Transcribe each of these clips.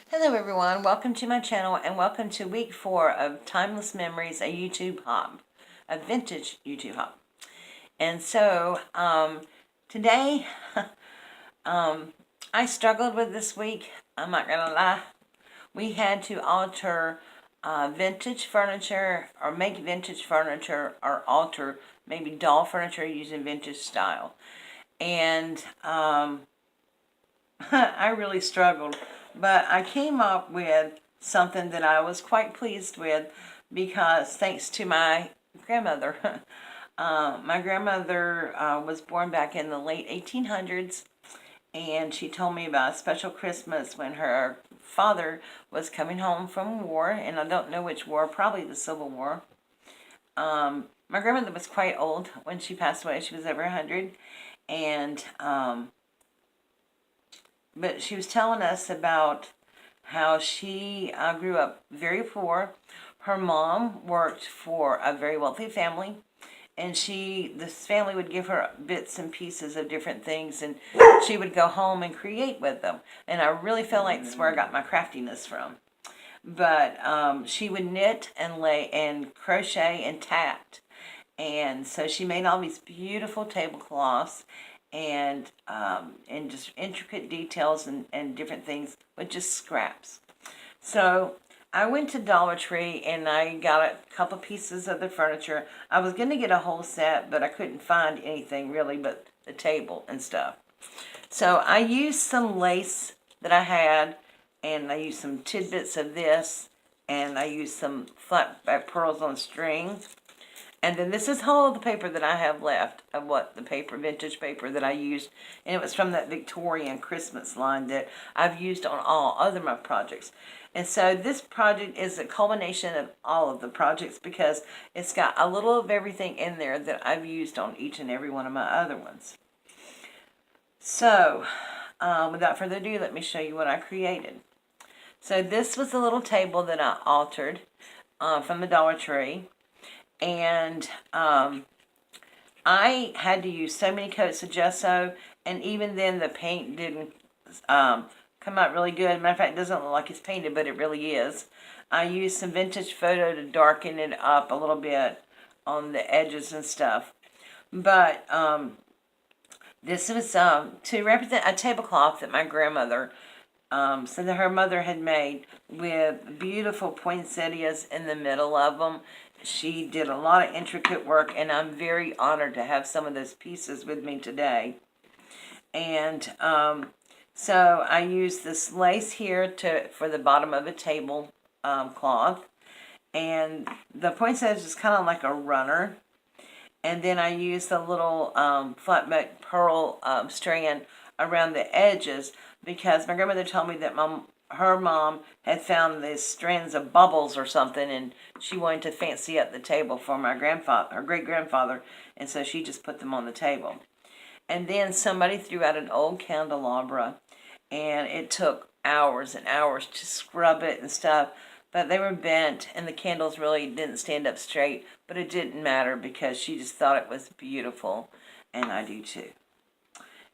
Hello everyone, welcome to my channel and welcome to week 4 of Timeless Memories, a YouTube hop, a vintage YouTube hop. And so, today, I struggled with this week, I'm not gonna lie. We had to alter vintage furniture, or make vintage furniture, or alter maybe doll furniture using vintage style. And, I really struggled, but I came up with something that I was quite pleased with because thanks to my grandmother. My grandmother was born back in the late 1800s, and she told me about a special Christmas when her father was coming home from war, and I don't know which war, probably the Civil War. My grandmother was quite old when she passed away. She was over 100, and but she was telling us about how she grew up very poor. Her mom worked for a very wealthy family, and this family would give her bits and pieces of different things, and she would go home and create with them. And I really feel like that's where I got my craftiness from. But she would knit and lay and crochet and tat, and so she made all these beautiful tablecloths and just intricate details and different things with just scraps. So I went to Dollar Tree and I got a couple pieces of the furniture. I was going to get a whole set, but I couldn't find anything really but the table and stuff. So I used some lace that I had, and I used some tidbits of this, and I used some flat back pearls on string. And then this is all the paper that I have left of vintage paper that I used. And it was from that Victorian Christmas line that I've used on all other my projects. And so this project is a culmination of all of the projects because it's got a little of everything in there that I've used on each and every one of my other ones. So, without further ado, let me show you what I created. So this was the little table that I altered from the Dollar Tree. And I had to use so many coats of gesso, and even then the paint didn't come out really good. Matter of fact, it doesn't look like it's painted, but it really is. I used some vintage photo to darken it up a little bit on the edges and stuff. But this was to represent a tablecloth that my grandmother so that her mother had made with beautiful poinsettias in the middle of them. She did a lot of intricate work, and I'm very honored to have some of those pieces with me today. And so I used this lace here for the bottom of a table cloth, and the poinsettia is kind of like a runner. And then I used a little flat back pearl strand around the edges because my grandmother told me that her mom had found these strands of bubbles or something, and she wanted to fancy up the table for my great-grandfather, and so she just put them on the table. And then somebody threw out an old candelabra, and it took hours and hours to scrub it and stuff, but they were bent, and the candles really didn't stand up straight, but it didn't matter because she just thought it was beautiful, and I do too.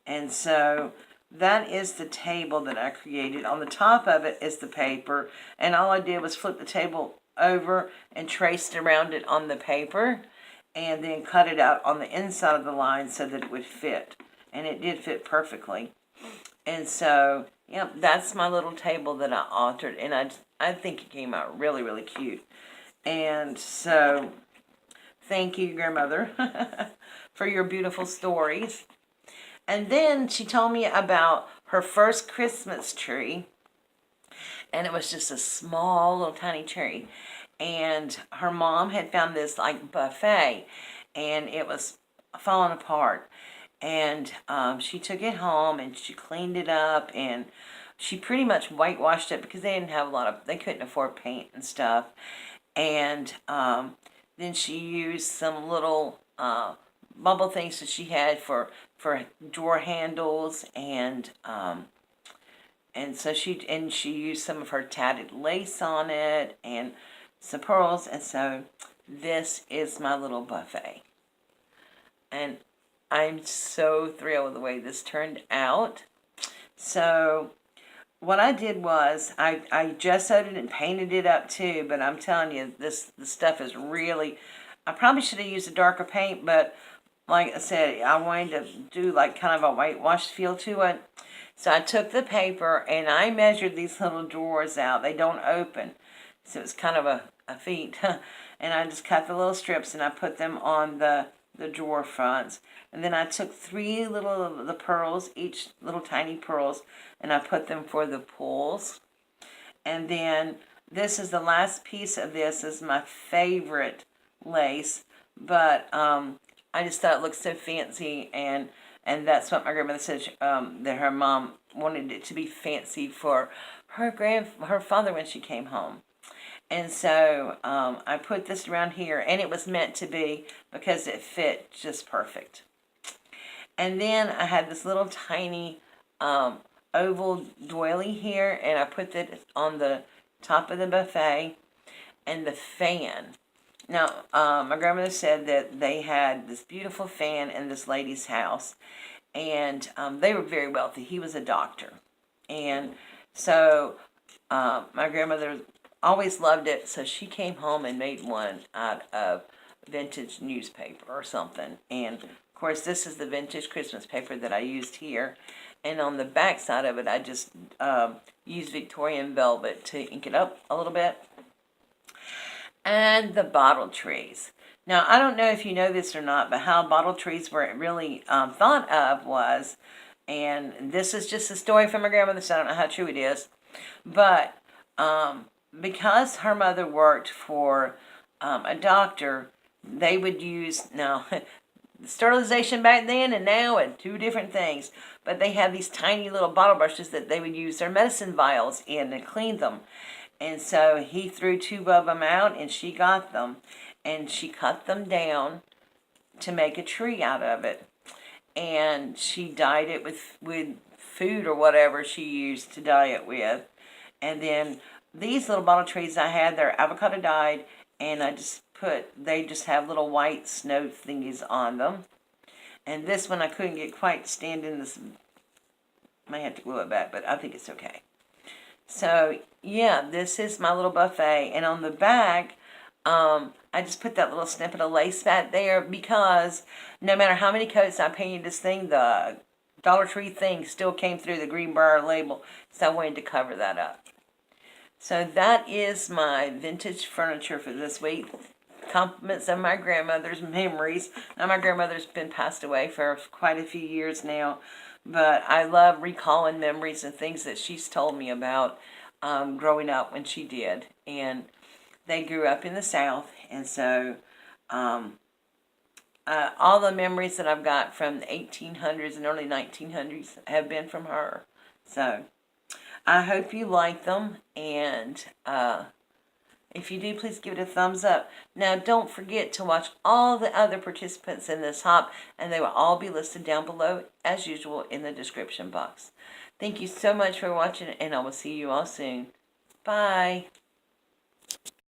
And so that is the table that I created. On the top of it is the paper, and all I did was flip the table over and traced around it on the paper, and then cut it out on the inside of the line so that it would fit. And it did fit perfectly. And so, yep, that's my little table that I altered, and I think it came out really, really cute. And so, thank you, grandmother, for your beautiful stories. And then she told me about her first Christmas tree, and it was just a small little tiny tree. And her mom had found this like buffet, and it was falling apart. And she took it home and she cleaned it up, and she pretty much whitewashed it because they didn't have they couldn't afford paint and stuff. And then she used some little bubble things that she had for drawer handles, and so she used some of her tatted lace on it and some pearls, and so this is my little buffet, and I'm so thrilled with the way this turned out. So what I did was I gessoed it and painted it up too, but I'm telling you, the stuff is really, I probably should have used a darker paint, but like I said, I wanted to do like kind of a whitewash feel to it. So I took the paper and I measured these little drawers out. They don't open, so it's kind of a feat. And I just cut the little strips and I put them on the drawer fronts. And then I took 3 little of the pearls, each little tiny pearls, and I put them for the pulls. And then this is the last piece of this, is my favorite lace, but I just thought it looked so fancy, and that's what my grandmother said, that her mom wanted it to be fancy for her father when she came home. And so I put this around here, and it was meant to be because it fit just perfect. And then I had this little tiny oval doily here, and I put it on the top of the buffet. And the fan. Now, my grandmother said that they had this beautiful fan in this lady's house, and they were very wealthy. He was a doctor. And so my grandmother always loved it, so she came home and made one out of vintage newspaper or something. And of course, this is the vintage Christmas paper that I used here. And on the back side of it, I just used Victorian velvet to ink it up a little bit. And the bottle trees. Now, I don't know if you know this or not, but how bottle trees were really thought of was, and this is just a story from my grandmother, so I don't know how true it is, but because her mother worked for a doctor, they would use, now, sterilization back then and now are 2 different things, but they had these tiny little bottle brushes that they would use their medicine vials in and clean them. And so he threw 2 of them out, and she got them, and she cut them down to make a tree out of it. And she dyed it with food or whatever she used to dye it with. And then these little bottle trees I had, they're avocado dyed, and they just have little white snow thingies on them. And this one I couldn't get quite standing this, might have to glue it back, but I think it's okay. So, yeah, this is my little buffet. And on the back, I just put that little snippet of lace back there because no matter how many coats I painted this thing, the Dollar Tree thing still came through the Greenbrier label. So I wanted to cover that up. So that is my vintage furniture for this week. Compliments of my grandmother's memories. Now, my grandmother's been passed away for quite a few years now. But I love recalling memories and things that she's told me about growing up when she did. And they grew up in the South. And so all the memories that I've got from the 1800s and early 1900s have been from her. So I hope you like them. And if you do, please give it a thumbs up. Now, don't forget to watch all the other participants in this hop, and they will all be listed down below, as usual, in the description box. Thank you so much for watching, and I will see you all soon. Bye.